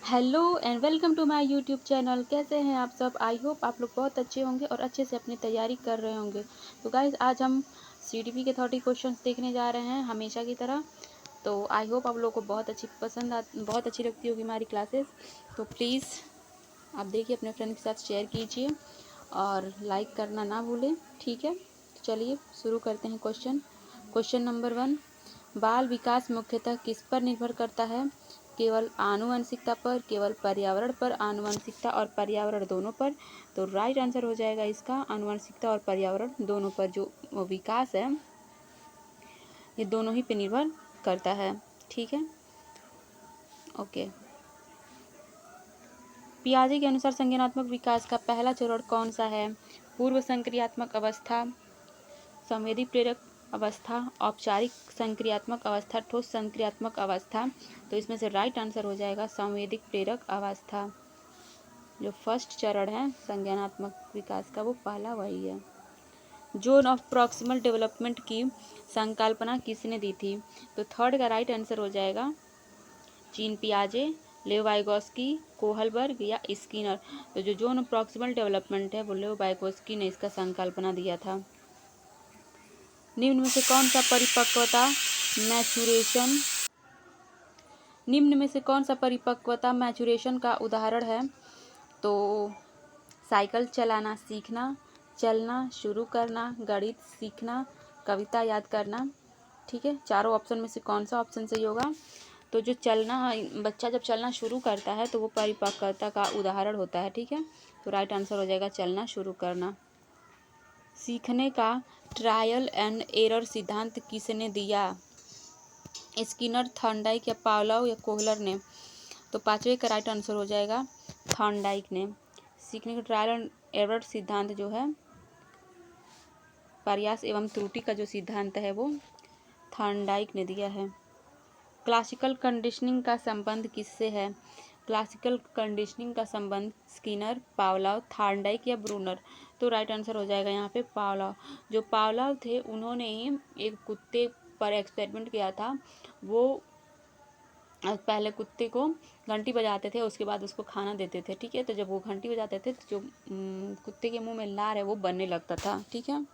Hello and welcome to my YouTube channel. कैसे हैं आप सब? आई होप आप लोग बहुत अच्छे होंगे और अच्छे से अपनी तैयारी कर रहे होंगे। तो गाइज आज हम CDP के 30 क्वेश्चंस देखने जा रहे हैं हमेशा की तरह। तो आई होप आप लोगों को बहुत अच्छी लगती होगी हमारी क्लासेस। तो प्लीज़ आप देखिए, अपने फ्रेंड के साथ शेयर कीजिए और लाइक करना ना भूलें, ठीक है। तो चलिए शुरू करते हैं। क्वेश्चन नंबर 1, बाल विकास मुख्यतः किस पर निर्भर करता है? केवल आनुवंशिकता पर, केवल पर्यावरण पर, आनुवंशिकता और पर्यावरण दोनों पर। तो राइट आंसर हो जाएगा इसका आनुवंशिकता और पर्यावरण दोनों पर। जो विकास है ये दोनों ही पे निर्भर करता है, ठीक है। ओके। पियाजे के अनुसार संज्ञानात्मक विकास का पहला चरण कौन सा है? पूर्व संक्रियात्मक अवस्था, संवेदी प्रेरक अवस्था, औपचारिक संक्रियात्मक अवस्था, ठोस संक्रियात्मक अवस्था। तो इसमें से राइट आंसर हो जाएगा संवेदिक प्रेरक अवस्था। जो फर्स्ट चरण है संज्ञानात्मक विकास का वो पहला वही है। जोन ऑफ प्रॉक्सिमल डेवलपमेंट की संकल्पना किसने दी थी? तो थर्ड का राइट आंसर हो जाएगा जीन पियाजे, लेव वाइगोस्की, कोहलबर्ग या स्किनर। तो जो जोन ऑफ प्रॉक्सिमल डेवलपमेंट है वो लेव वाइगोस्की ने इसका संकल्पना दिया था। निम्न में से कौन सा परिपक्वता मैचुरेशन का उदाहरण है? तो साइकिल चलाना सीखना, चलना शुरू करना, गणित सीखना, कविता याद करना, ठीक है। चारों ऑप्शन में से कौन सा ऑप्शन सही होगा? तो जो बच्चा जब चलना शुरू करता है तो वो परिपक्वता का उदाहरण होता है, ठीक है। तो राइट आंसर हो जाएगा चलना शुरू करना। सीखने का ट्रायल एंड एरर सिद्धांत किसने दिया? स्किनर, थॉर्नडाइक या पावलोव या कोहलर ने? तो पांचवे का राइट आंसर हो जाएगा थॉर्नडाइक ने। सीखने का ट्रायल एंड एरर सिद्धांत जो है, प्रयास एवं त्रुटि का जो सिद्धांत है वो थॉर्नडाइक ने दिया है। क्लासिकल कंडीशनिंग का संबंध किससे है? क्लासिकल कंडीशनिंग का संबंध स्किनर, पावलोव, थॉर्नडाइक या ब्रूनर? तो राइट आंसर हो जाएगा यहाँ पे पावलोव। जो पावलोव थे उन्होंने एक कुत्ते पर एक्सपेरिमेंट किया था। वो पहले कुत्ते को घंटी बजाते थे, उसके बाद उसको खाना देते थे, ठीक है। तो जब वो घंटी बजाते थे तो जो कुत्ते के मुंह में लार है वो बनने लगता था, ठीक है।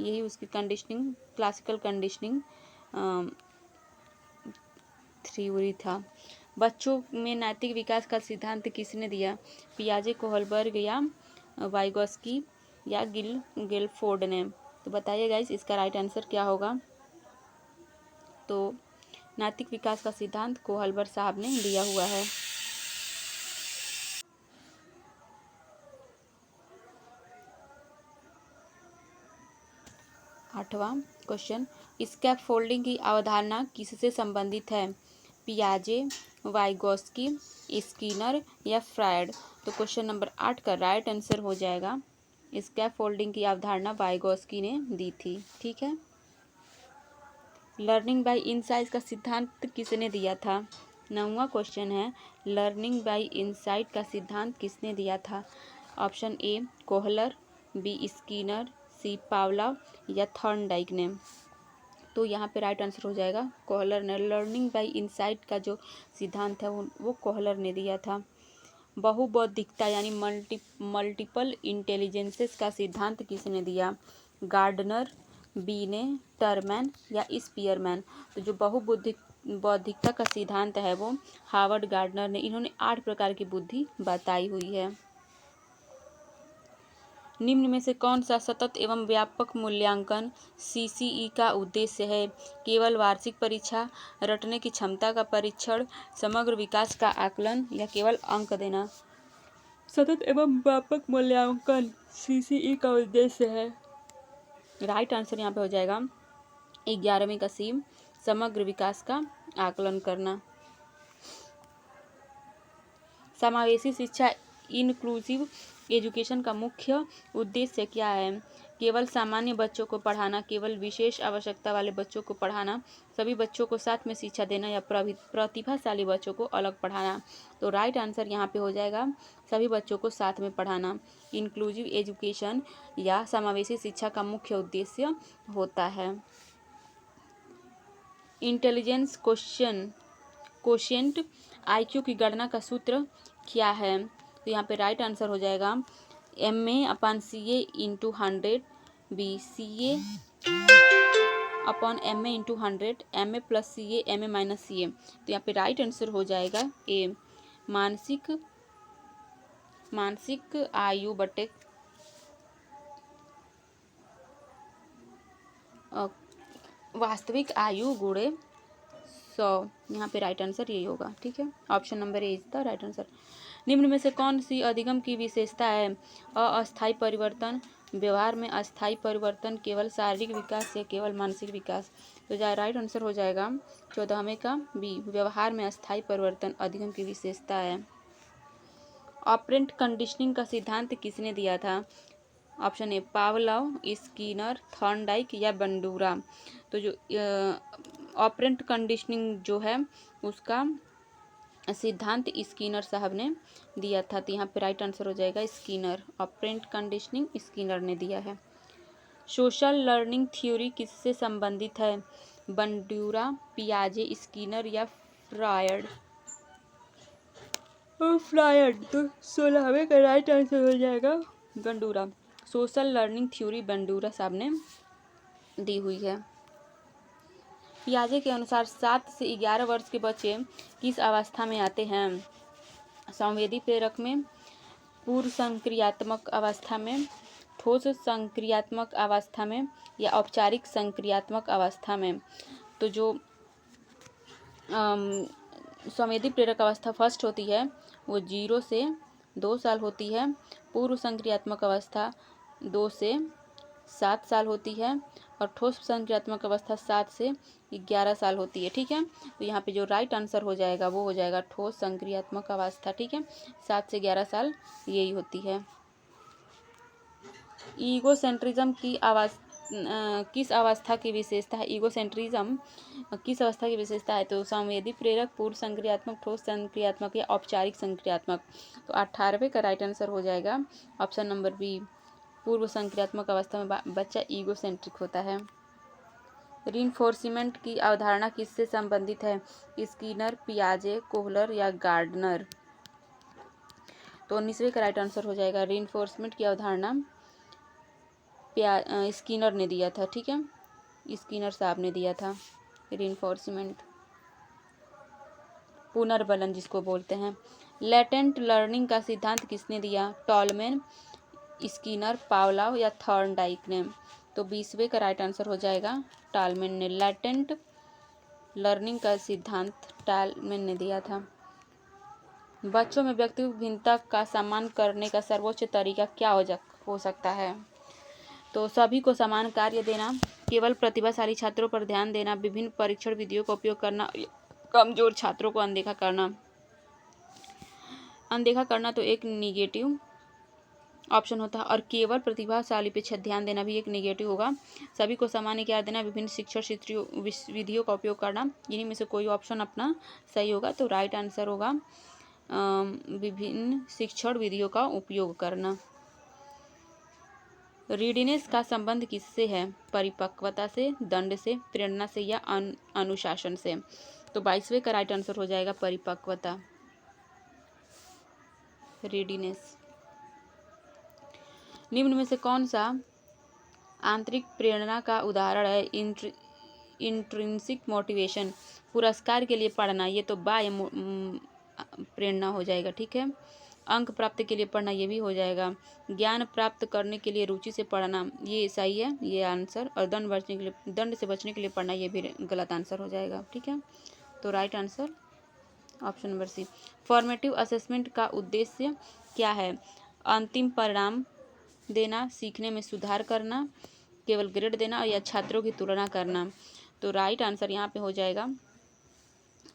यही उसकी कंडीशनिंग, क्लासिकल कंडीशनिंग थ्योरी था। बच्चों में नैतिक विकास का सिद्धांत किसने दिया? पियाजे, कोहलबर्ग या वाइगोस्की या गिलफोर्ड ने? तो बताइए गाइस इसका राइट आंसर क्या होगा? तो नैतिक विकास का सिद्धांत कोहलबर्ग साहब ने दिया हुआ है। आठवां क्वेश्चन, स्कैफोल्डिंग की अवधारणा किससे संबंधित है? पियाजे, वाइगोस्की, स्किनर या फ्रायड? तो क्वेश्चन नंबर 8 का राइट आंसर हो जाएगा स्कैफोल्डिंग की अवधारणा वाइगोस्की ने दी थी, ठीक है। लर्निंग बाय इनसाइट का सिद्धांत किसने दिया था? 9वां क्वेश्चन है, लर्निंग बाय इनसाइट का सिद्धांत किसने दिया था? Option A Kohler, B Skinner, C Pavlov या थॉर्नडाइक ने? तो यहाँ पे राइट आंसर हो जाएगा कोहलर ने। लर्निंग बाय इनसाइट का जो सिद्धांत है वो कोहलर ने दिया था। बहुबौद्धिकता यानी मल्टीपल इंटेलिजेंसेस का सिद्धांत किसने दिया? गार्डनर, बी ने, टरमैन या स्पीयरमैन? तो जो बौद्धिकता का सिद्धांत है वो हावर्ड गार्डनर ने। इन्होंने 8 प्रकार की बुद्धि बताई हुई है। निम्न में से कौन सा सतत एवं व्यापक मूल्यांकन CCE का उद्देश्य है? केवल वार्षिक परीक्षा, रटने की क्षमता का परीक्षण, समग्र विकास का आकलन या केवल अंक देना? सतत एवं व्यापक मूल्यांकन CCE का उद्देश्य है। राइट आंसर यहाँ पे हो जाएगा 11वीं का सी, समग्र विकास का आकलन करना। समावेशी शिक्षा इंक्लूसिव एजुकेशन का मुख्य उद्देश्य क्या है? केवल सामान्य बच्चों को पढ़ाना, केवल विशेष आवश्यकता वाले बच्चों को पढ़ाना, सभी बच्चों को साथ में शिक्षा देना या प्रतिभाशाली बच्चों को अलग पढ़ाना? तो राइट आंसर यहाँ पे हो जाएगा सभी बच्चों को साथ में पढ़ाना। इंक्लूसिव एजुकेशन या समावेशी शिक्षा का मुख्य उद्देश्य होता है। इंटेलिजेंस क्वोशिएंट IQ की गणना का सूत्र क्या है? तो यहाँ पे राइट आंसर हो जाएगा MA/CA into 100, B CA upon MA into 100, MA plus CA MA minus CA। तो यहाँ पे राइट आंसर हो जाएगा ए, मानसिक आयु बटे वास्तविक आयु गुणे 100। यहाँ पे राइट आंसर यही होगा। ठीक है, option number A is the right answer. निम्न में से कौन सी अधिगम की विशेषता है? अस्थायी परिवर्तन, व्यवहार में अस्थायी परिवर्तन, केवल शारीरिक विकास या केवल मानसिक विकास। तो राइट आंसर हो जाएगा 14वें का बी, व्यवहार में अस्थायी परिवर्तन अधिगम की विशेषता है। ऑपरेंट कंडीशनिंग का सिद्धांत किसने दिया था? ऑप्शन ए पावलोव, स्किनर, थॉर्नडाइक या बंडूरा। तो जो ऑपरेंट कंडीशनिंग जो है उसका सिद्धांत स्किनर साहब ने दिया था। तो यहाँ पे राइट आंसर हो जाएगा स्किनर। ऑपरेंट कंडीशनिंग स्किनर ने दिया है। सोशल लर्निंग थ्योरी किससे संबंधित है? बंडूरा, पियाजे, स्किनर या फ्रायड। तो 16वें का राइट आंसर हो जाएगा Bandura. Social learning theory Bandura साहब ने दी हुई है। पियाजे के अनुसार 7 से 11 वर्ष के बच्चे किस अवस्था में आते हैं? संवेदी प्रेरक में, पूर्व संक्रियात्मक अवस्था में, ठोस संक्रियात्मक अवस्था में या औपचारिक संक्रियात्मक अवस्था में। तो जो संवेदी प्रेरक अवस्था फर्स्ट होती है वो 0 से 2 साल होती है। पूर्व संक्रियात्मक अवस्था 2 से 7 साल होती है और ठोस संक्रियात्मक अवस्था 7 से 11 साल होती है। ठीक है, तो यहाँ पे जो राइट आंसर हो जाएगा वो हो जाएगा ठोस संक्रियात्मक अवस्था। ठीक है, 7 से 11 साल यही होती है। ईगोसेंट्रिज्म की किस अवस्था की विशेषता है? ईगोसेंट्रिज्म किस अवस्था की विशेषता है? तो संवेदी प्रेरक, पूर्व संक्रियात्मक, ठोस संक्रियात्मक या औपचारिक संक्रियात्मक। तो 18वें का राइट आंसर हो जाएगा ऑप्शन नंबर बी, पूर्व संक्रियात्मक अवस्था में बच्चा ईगोसेंट्रिक होता है। रीइंफोर्समेंट की अवधारणा किससे संबंधित है? स्किनर, पियाजे, कोहलर या गार्डनर। तो 19वें का राइट आंसर हो जाएगा रीइंफोर्समेंट की अवधारणा स्किनर ने दिया था। ठीक है, स्किनर साहब ने दिया था रीइंफोर्समेंट, पुनर्बलन जिसको बोलते हैं। लेटेंट लर्निंग का सिद्धांत किसने दिया? टॉलमैन, स्किनर, पावलोव या थॉर्नडाइक ने। तो 20वें का राइट आंसर हो जाएगा टॉलमैन ने। लेटेंट लर्निंग का सिद्धांत टॉलमैन ने दिया था। बच्चों में व्यक्तिगत भिन्नता का सम्मान करने का सर्वोच्च तरीका क्या हो सकता है? तो सभी को समान कार्य देना, केवल प्रतिभाशाली छात्रों पर ध्यान देना, विभिन्न परीक्षण विधियों का उपयोग करना, कमजोर छात्रों को अनदेखा करना तो एक निगेटिव ऑप्शन होता है। और केवल प्रतिभाशाली पे ध्यान देना भी एक नेगेटिव होगा। सभी को सामान्य ज्ञान देना, विभिन्न शिक्षण विधियों का उपयोग करना, इन्हीं में से कोई ऑप्शन अपना सही होगा। तो राइट आंसर होगा विभिन्न शिक्षण विधियों का उपयोग करना। रीडीनेस का संबंध किससे है? परिपक्वता से, दंड से, प्रेरणा से या अनुशासन से। तो 22वें का राइट आंसर हो जाएगा परिपक्वता, रीडीनेस। निम्न में से कौन सा आंतरिक प्रेरणा का उदाहरण है? इंट्रिंसिक मोटिवेशन, पुरस्कार के लिए पढ़ना, ये तो बाह्य प्रेरणा हो जाएगा। ठीक है, अंक प्राप्त के लिए पढ़ना ये भी हो जाएगा। ज्ञान प्राप्त करने के लिए रुचि से पढ़ना ये सही है, ये आंसर। और दंड से बचने के लिए पढ़ना ये भी गलत आंसर हो जाएगा। ठीक है, तो right answer option number C. Formative assessment का उद्देश्य क्या है? अंतिम परिणाम देना, सीखने में सुधार करना, केवल ग्रेड देना या छात्रों की तुलना करना। तो राइट आंसर यहाँ पे हो जाएगा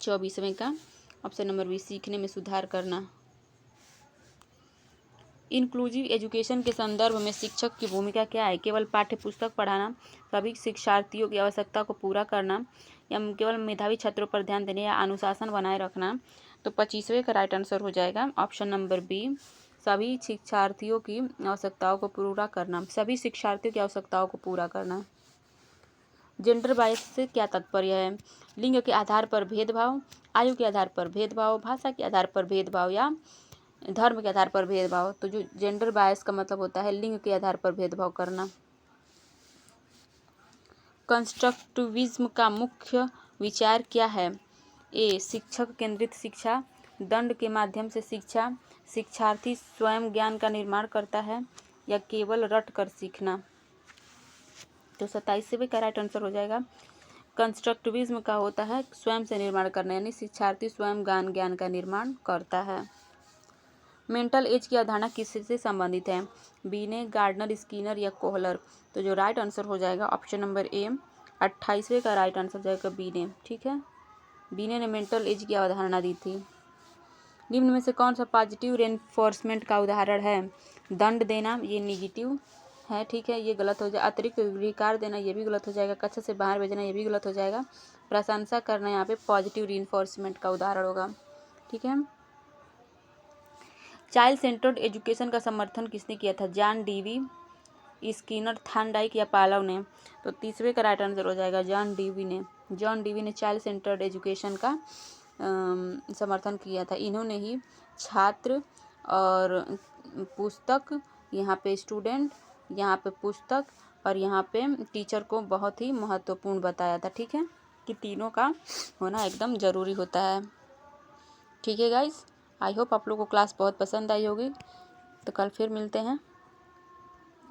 24वें का ऑप्शन नंबर बी, सीखने में सुधार करना। इंक्लूसिव एजुकेशन के संदर्भ में शिक्षक की भूमिका क्या है? केवल पाठ्य पुस्तक पढ़ाना, सभी शिक्षार्थियों की आवश्यकता को पूरा करना, या केवल मेधावी छात्रों पर ध्यान देने या अनुशासन बनाए रखना। तो 25वें का राइट आंसर हो जाएगा ऑप्शन नंबर बी, सभी शिक्षार्थियों की आवश्यकताओं को पूरा करना, सभी शिक्षार्थियों की आवश्यकताओं को पूरा करना। जेंडर बायस से क्या तात्पर्य है? लिंग के आधार पर भेदभाव, आयु के आधार पर भेदभाव, भाषा के आधार पर भेदभाव या धर्म के आधार पर भेदभाव। तो जो जेंडर बायस का मतलब होता है लिंग के आधार पर भेदभाव करना। कंस्ट्रक्टिविज्म का मुख्य विचार क्या है? ए. शिक्षक केंद्रित शिक्षा, दंड के माध्यम से शिक्षा, शिक्षार्थी स्वयं ज्ञान का निर्माण करता है या केवल रट कर सीखना। तो 27वें का राइट आंसर हो जाएगा कंस्ट्रक्टिविज्म का होता है स्वयं से निर्माण करना, यानी शिक्षार्थी स्वयं ज्ञान का निर्माण करता है। मेंटल एज की अवधारणा किससे संबंधित है? बी ने, गार्डनर, स्किनर या कोहलर। तो जो राइट आंसर हो जाएगा ऑप्शन नंबर ए, 28वें का राइट आंसर हो जाएगा बी ने। ठीक है, बी ने मेंटल एज की अवधारणा दी थी। निम्न में से कौन सा पॉजिटिव रेनफोर्समेंट का उदाहरण है? दंड देना, ये निगेटिव है। ठीक है, ये गलत हो जाएगा। अतिरिक्त विकार देना, ये भी गलत हो जाएगा। कक्षा से बाहर भेजना, ये भी गलत हो जाएगा। प्रशंसा करना यहाँ पे पॉजिटिव रेनफोर्समेंट का उदाहरण होगा। ठीक है, चाइल्ड सेंटर्ड एजुकेशन का समर्थन किसने किया था? जॉन डीवी, स्किनर, थार्नडाइक या पालव ने। तो 30वें का राइट आंसर हो जाएगा जॉन डीवी ने। जॉन डीवी ने चाइल्ड सेंटर्ड एजुकेशन का समर्थन किया था। इन्होंने ही छात्र और पुस्तक, यहाँ पे स्टूडेंट, यहाँ पे पुस्तक और यहाँ पे टीचर को बहुत ही महत्वपूर्ण बताया था। ठीक है, कि तीनों का होना एकदम ज़रूरी होता है। ठीक है गाइस, आई होप आप लोगों को क्लास बहुत पसंद आई होगी। तो कल फिर मिलते हैं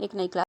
एक नई क्लास।